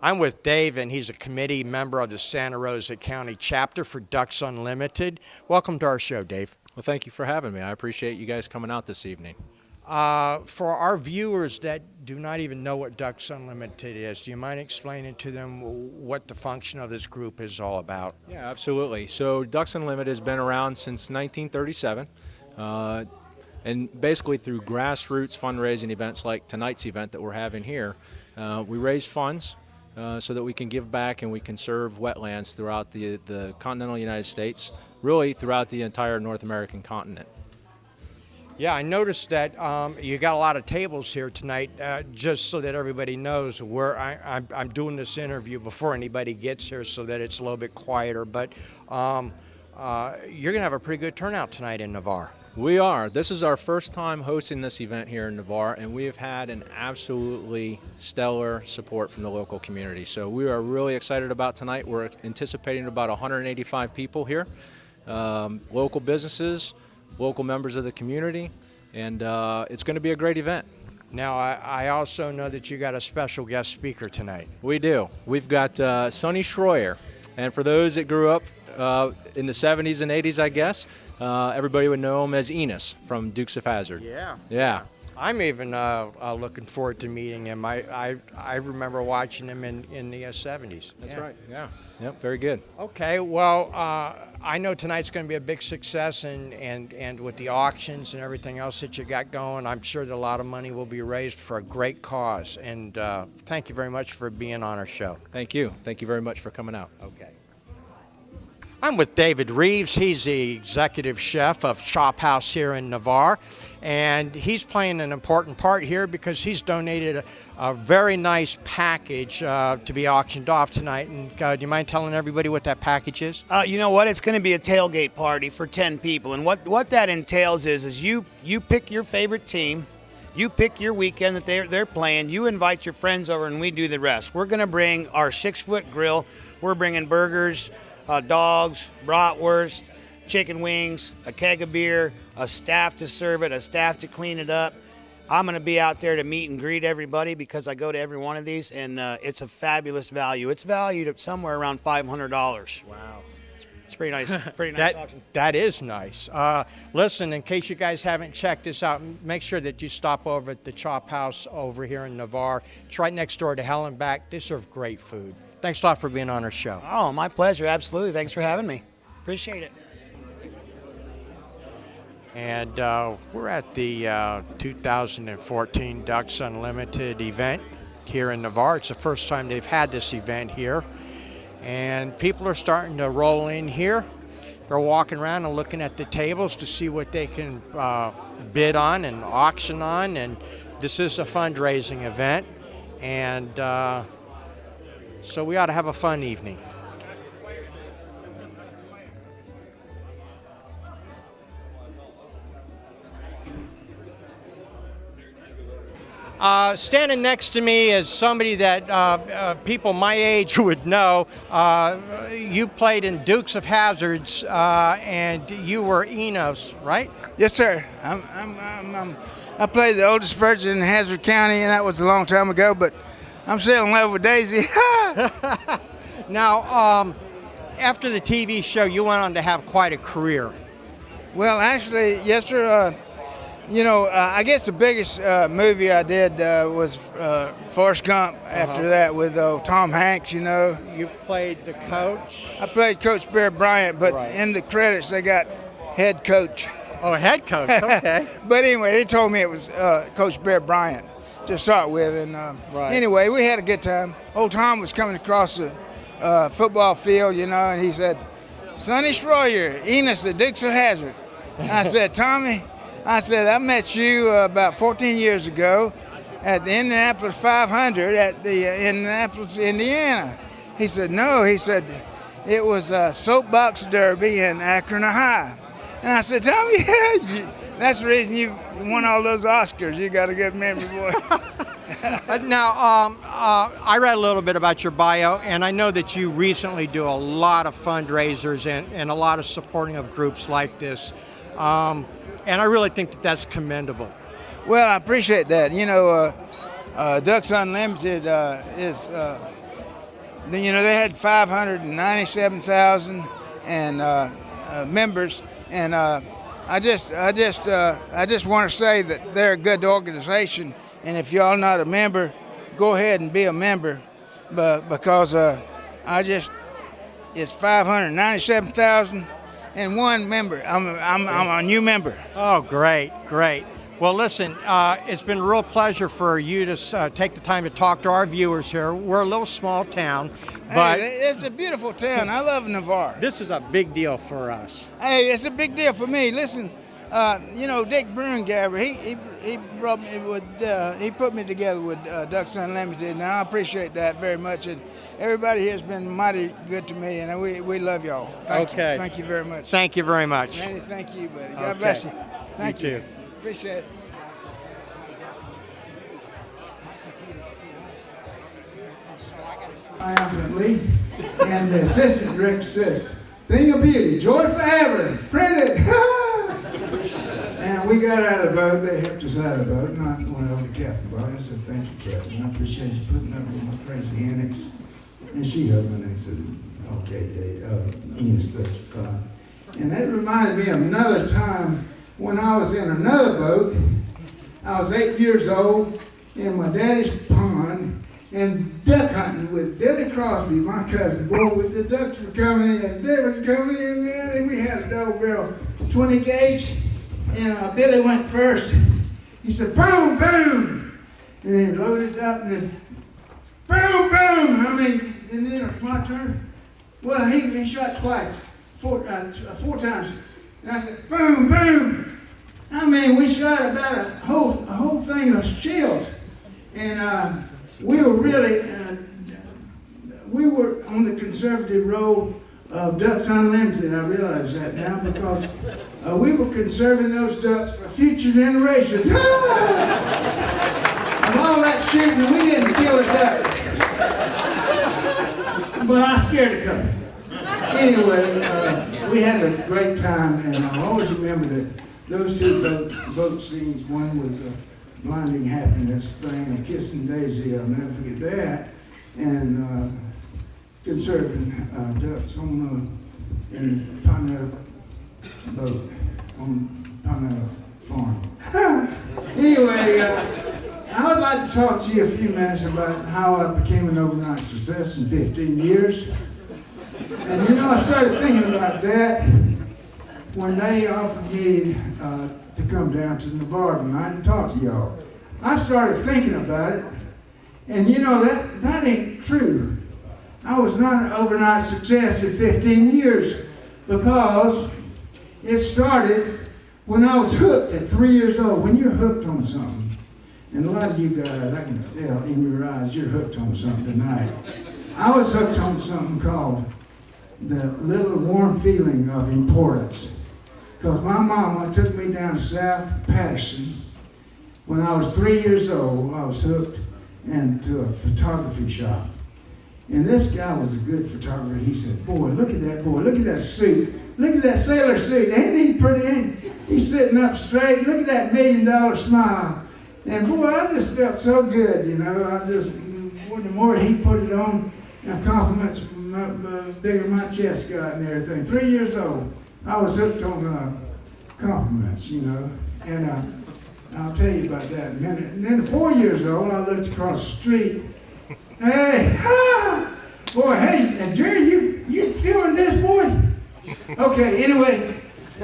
I'm with Dave, and he's a committee member of the Santa Rosa County chapter for Ducks Unlimited. Welcome to our show, Dave. Well, thank you for having me. I appreciate you guys coming out this evening. For our viewers that do not even know what Ducks Unlimited is, do you mind explaining to them what the function of this group is all about? Yeah, absolutely. So Ducks Unlimited has been around since 1937. And basically through grassroots fundraising events like tonight's event that we're having here, we raise funds so that we can give back and we can serve wetlands throughout the continental United States, really throughout the entire North American continent. Yeah, I noticed that you got a lot of tables here tonight. Just so that everybody knows, I'm doing this interview before anybody gets here so that it's a little bit quieter, but you're going to have a pretty good turnout tonight in Navarre. We are. This is our first time hosting this event here in Navarre, and we have had an absolutely stellar support from the local community. So we are really excited about tonight. We're anticipating about 185 people here, local businesses, local members of the community, and it's going to be a great event. Now, I also know that you got a special guest speaker tonight. We do. We've got Sonny Schroyer, and for those that grew up in the 70s and 80s, I guess, everybody would know him as Enos from Dukes of Hazzard. Yeah. I'm even looking forward to meeting him. I remember watching him in the 70s. That's right. Yeah. Yep. Very good. Okay. Well, I know tonight's going to be a big success, and with the auctions and everything else that you got going, I'm sure that a lot of money will be raised for a great cause. And thank you very much for being on our show. Thank you. Thank you very much for coming out. Okay. I'm with David Reeves. He's the executive chef of Chop House here in Navarre, and he's playing an important part here because he's donated a very nice package to be auctioned off tonight. And do you mind telling everybody what that package is? You know what? It's going to be a tailgate party for 10 people, and what that entails is you pick your favorite team, you pick your weekend that they're playing, you invite your friends over, and we do the rest. We're going to bring our 6-foot grill. We're bringing burgers, dogs, bratwurst, chicken wings, a keg of beer, a staff to serve it, a staff to clean it up. I'm going to be out there to meet and greet everybody because I go to every one of these, and it's a fabulous value. It's valued at somewhere around $500. Wow. It's pretty nice. Pretty nice auction. That is nice. Listen, in case you guys haven't checked this out, make sure that you stop over at the Chop House over here in Navarre. It's right next door to Hell and Back. They serve great food. Thanks a lot for being on our show. Oh, my pleasure. Absolutely. Thanks for having me. Appreciate it. And we're at the 2014 Ducks Unlimited event here in Navarre. It's the first time they've had this event here. And people are starting to roll in here. They're walking around and looking at the tables to see what they can bid on and auction on. And this is a fundraising event. And so we ought to have a fun evening. Standing next to me is somebody that people my age would know. You played in Dukes of Hazzards, and you were Enos, right? Yes, sir. I played the oldest virgin in Hazzard County, and that was a long time ago, but I'm still in love with Daisy. Now, after the TV show, you went on to have quite a career. Well, actually, yes, sir. I guess the biggest movie I did was Forrest Gump. After that, with Tom Hanks. You played the coach. I played Coach Bear Bryant, but in the credits they got head coach. Oh, head coach. Okay. But anyway, they told me it was Coach Bear Bryant to start with, and anyway, we had a good time. Old Tom was coming across the football field, and he said, "Sonny Schroyer, Enos, the Dukes of Hazzard." I said, "Tommy," I met you about 14 years ago at the Indianapolis 500 at the Indianapolis, Indiana. He said, "No," he said, "it was a soapbox derby in Akron, Ohio." And I said, "Tommy, that's the reason you won all those Oscars. You got a good memory, boy." Now, I read a little bit about your bio, and I know that you recently do a lot of fundraisers and a lot of supporting of groups like this. And I really think that that's commendable. Well, I appreciate that. Ducks Unlimited They had 597,000 and members, and I just want to say that they're a good organization, and if y'all not a member, go ahead and be a member, but because it's 597,000 and one member. I'm a new member. Oh, great. Well, listen, it's been a real pleasure for you to take the time to talk to our viewers here. We're a little small town, but hey, it's a beautiful town. I love Navarre. this is a big deal for us. Hey, it's a big deal for me. Listen, Dick Brungabber, he brought me with he put me together with Ducks Unlimited, and I appreciate that very much. And everybody here has been mighty good to me, and we love y'all. Thank you. Thank you very much. Thank you very much. Manny, thank you, buddy. God bless you. Thank you. too. Appreciate it. Triumphantly, and the assistant director says, "Thing of beauty, joy forever, printed." And we got out of the boat. They helped us out of the boat, and I went over to Captain Bobby. I said, "Thank you, Captain. I appreciate you putting up with my crazy antics." And she hugged me and said, "Okay, Dave, Enos, that's fine." And that reminded me of another time when I was in another boat. I was 8 years old in my daddy's pond and duck hunting with Billy Crosby, my cousin. Boy, with the ducks were coming in, they were coming in there, and we had a double barrel 20 gauge, and Billy went first. He said, "Boom, boom," and then he loaded it up, and then boom, boom. And then it was my turn. Well, he shot twice, four times, and I said, "Boom, boom." We shot about a whole thing of shells, and we were really, we were on the conservative road of Ducks Unlimited. I realize that now because we were conserving those ducks for future generations. Of all that shooting, we didn't kill a duck, but I scared a couple. Anyway, we had a great time, and I always remember that those two boat scenes. One was a blinding happiness thing, a kissing Daisy, I'll never forget that, and conserving ducks on in Palmetto boat on Palmetto farm. Anyway, I would like to talk to you a few minutes about how I became an overnight success in 15 years. And I started thinking about that when they offered me to come down to Navarre tonight and talk to y'all. I started thinking about it, and that ain't true. I was not an overnight success in 15 years because it started when I was hooked at 3 years old. When you're hooked on something, and a lot of you guys, I can tell in your eyes, you're hooked on something tonight. I was hooked on something called the little warm feeling of importance. Because my mama took me down to South Patterson when I was 3 years old. I was hooked into a photography shop. And this guy was a good photographer. He said, "Boy, look at that boy. Look at that suit. Look at that sailor suit. Ain't he pretty? He's sitting up straight. Look at that $1 million smile." And boy, I just felt so good, the more he put it on, compliments, the bigger my chest got and everything. 3 years old. I was hooked on compliments, and I'll tell you about that in a minute. And then at 4 years old, I looked across the street. Hey, boy, hey, and Jerry, you feeling this, boy? Okay, anyway,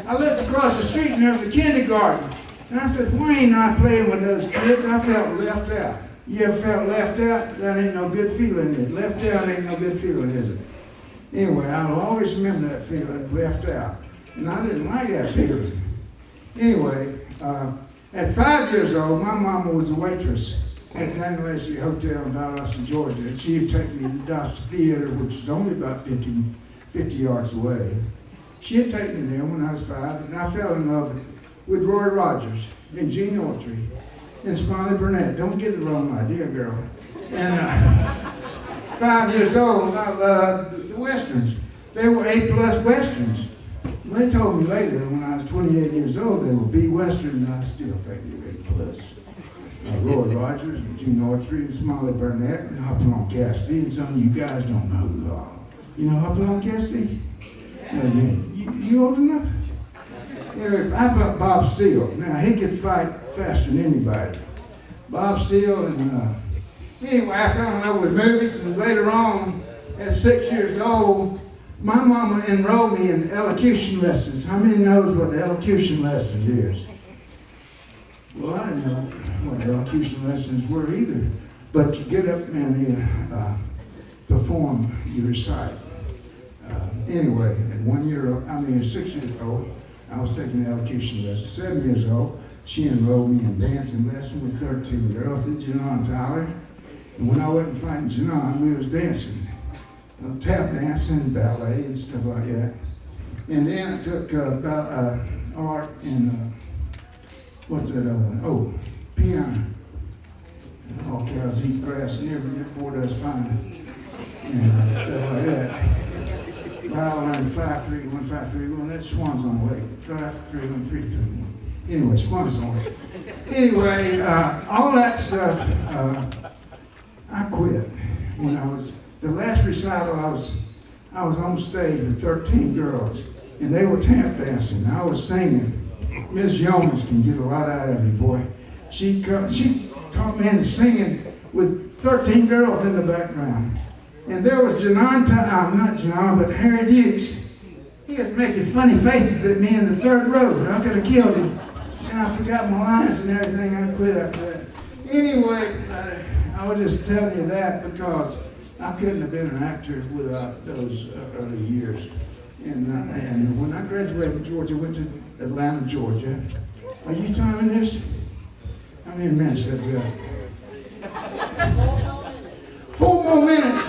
I looked across the street and there was a kindergarten. And I said, why ain't I playing with those kids? I felt left out. You ever felt left out? That ain't no good feeling, is it? Left out ain't no good feeling, is it? Anyway, I'll always remember that feeling, left out. And I didn't like that feeling. Anyway, at 5 years old, my mama was a waitress at the Anglesey Hotel in Valdosta, Georgia. And she would take me to the Dodge Theater, which is only about 50 yards away. She had taken me there when I was 5, and I fell in love with Roy Rogers and Gene Autry and Smiley Burnett. Don't get the wrong idea, girl. And 5 years old, I loved the Westerns. They were A+ Westerns. They told me later, when I was 28 years old, they were B Western, and I still think they were A+. Roy Rogers, and Gene Autry, and Smiley Burnett, and Hopalong Cassidy, and some of you guys don't know who they are. You know Hopalong Cassidy? You old enough? Anyway, how about Bob Steele? Now, he could fight faster than anybody. Bob Steele, and anyway, I fell in love with movies, and later on, at 6 years old, my mama enrolled me in elocution lessons. How many knows what elocution lessons is? Well, I didn't know what elocution lessons were either. But you get up and you perform, you recite. Anyway, at 6 years old, I was taking elocution lessons. 7 years old, she enrolled me in dancing lessons with 13 girls at Janon Tyler. And when I wasn't fighting Janon, we was dancing. Tap dancing, ballet, and stuff like that. And then I took art and piano. All cows eat grass, and every boy does fine. And stuff like that. I learned 5-3, 1-5-3, 1. That's Swans on the Lake. 5-3, 1-3-3, 1. Anyway, Swans on the Lake. Anyway, all that stuff, I quit when I was. The last recital, I was on stage with 13 girls, and they were tap dancing. I was singing. Ms. Yeomans can get a lot out of me, boy. She taught me in singing with 13 girls in the background. And there was not John, but Harry Dukes. He was making funny faces at me in the third row. I could have killed him. And I forgot my lines and everything. I quit after that. Anyway, I was just telling you that because I couldn't have been an actor without those early years. And when I graduated from Georgia, I went to Atlanta, Georgia. Are you timing this? How many minutes have we got? 4 more minutes.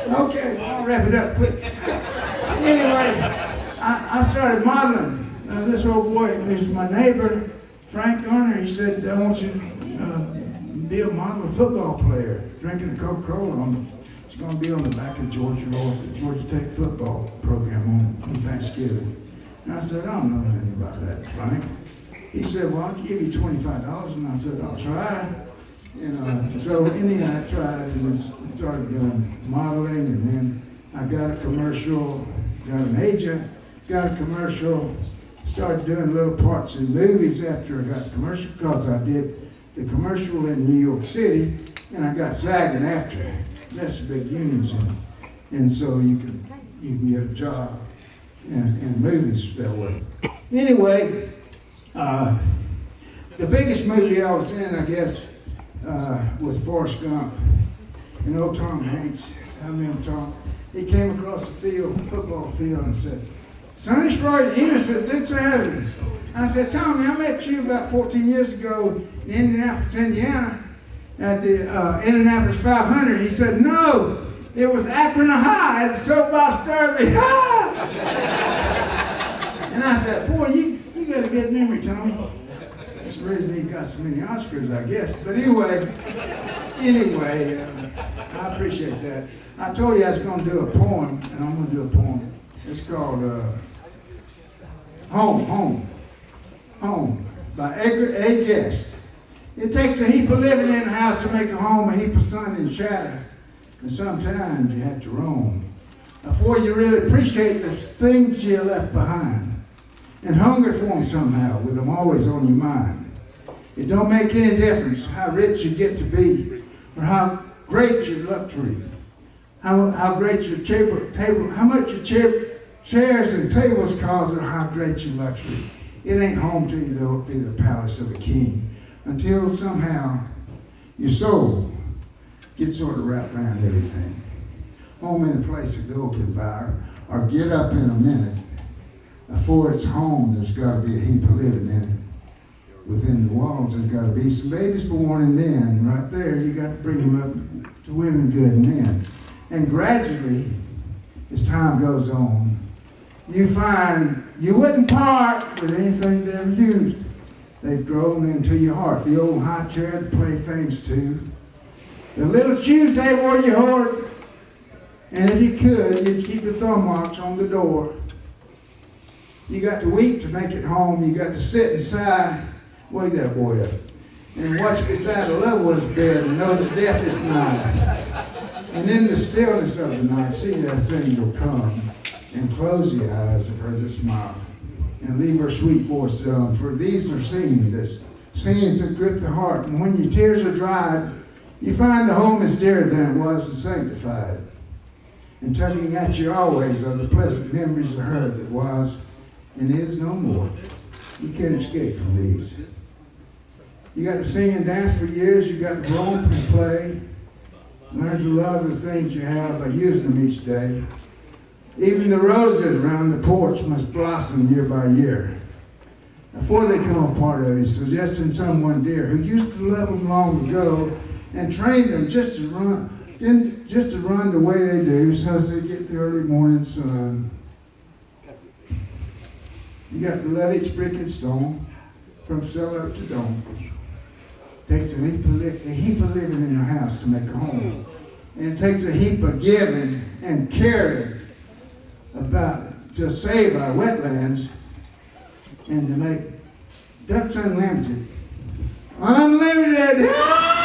Okay, I'll wrap it up quick. Anyway, I started modeling. This old boy is my neighbor, Frank Garner. He said, I want you to be a model football player, drinking a Coca-Cola. It's going to be on the back of Georgia Tech football program on Thanksgiving. And I said, I don't know anything about that, Frank. He said, well, I'll give you $25. And I said, I'll try. So anyhow, I tried and started doing modeling, and then I got a commercial, got an agent, got a commercial, started doing little parts in movies after I got the commercial, because I did the commercial in New York City, and I got SAG after. That's the big unions, and so you can get a job in movies that way. Anyway, the biggest movie I was in, I guess, was Forrest Gump. And old Tom Hanks, I remember Tom, he came across the field, football field, and said, Sonny Schroeder, Enos at Dukes Avenue. I said, Tommy, I met you about 14 years ago in Indianapolis, Indiana, at the Indianapolis 500. He said, no, it was Akron High at the Soapbox Derby. And I said, boy, you got a good memory, Tommy. That's the reason he got so many Oscars, I guess. But anyway, I appreciate that. I told you I was going to do a poem, and I'm going to do a poem. It's called Home by Edgar A. Guest. It takes a heap of living in a house to make a home, a heap of sun and shadow. And sometimes you have to roam before you really appreciate the things you left behind. And hunger for them somehow, with them always on your mind. It don't make any difference how rich you get to be, or how great your luxury, how great your table, how much your chairs and tables cost, or how great your luxury. It ain't home to you, though it be the palace of a king, until somehow your soul gets sort of wrapped around everything. Home in a place a girl can buy, or get up in a minute. Before it's home, there's got to be a heap of living in it. Within the walls, there's got to be some babies born, and then right there, you got to bring them up to women, good men. And gradually, as time goes on, you find you wouldn't part with anything they ever used. They've grown into your heart. The old high chair, the playthings too. The little shoes they wore you hoard. And if you could, you'd keep the thumb marks on the door. You got to weep to make it home. You got to sit and sigh. Wake that boy up. and watch beside a loved one's bed and know that death is nigh. And in the stillness of the night, see that angel come and close the eyes of her that smile and leave her sweet voice on. For these are scenes that grip the heart. And when your tears are dried, you find the home is dearer than it was and sanctified. And tugging at you always are the pleasant memories of her that was and is no more. You can't escape from these. You got to sing and dance for years. You got to romp and play. Learn to love the things you have by using them each day. Even the roses around the porch must blossom year by year before they become a part of you, suggesting someone dear who used to love them long ago and trained them just to run the way they do so as they get the early morning sun. You got to love each brick and stone from cellar to dome. Takes a heap of living in a house to make a home. And it takes a heap of giving and caring to save our wetlands and to make Ducks Unlimited. Unlimited!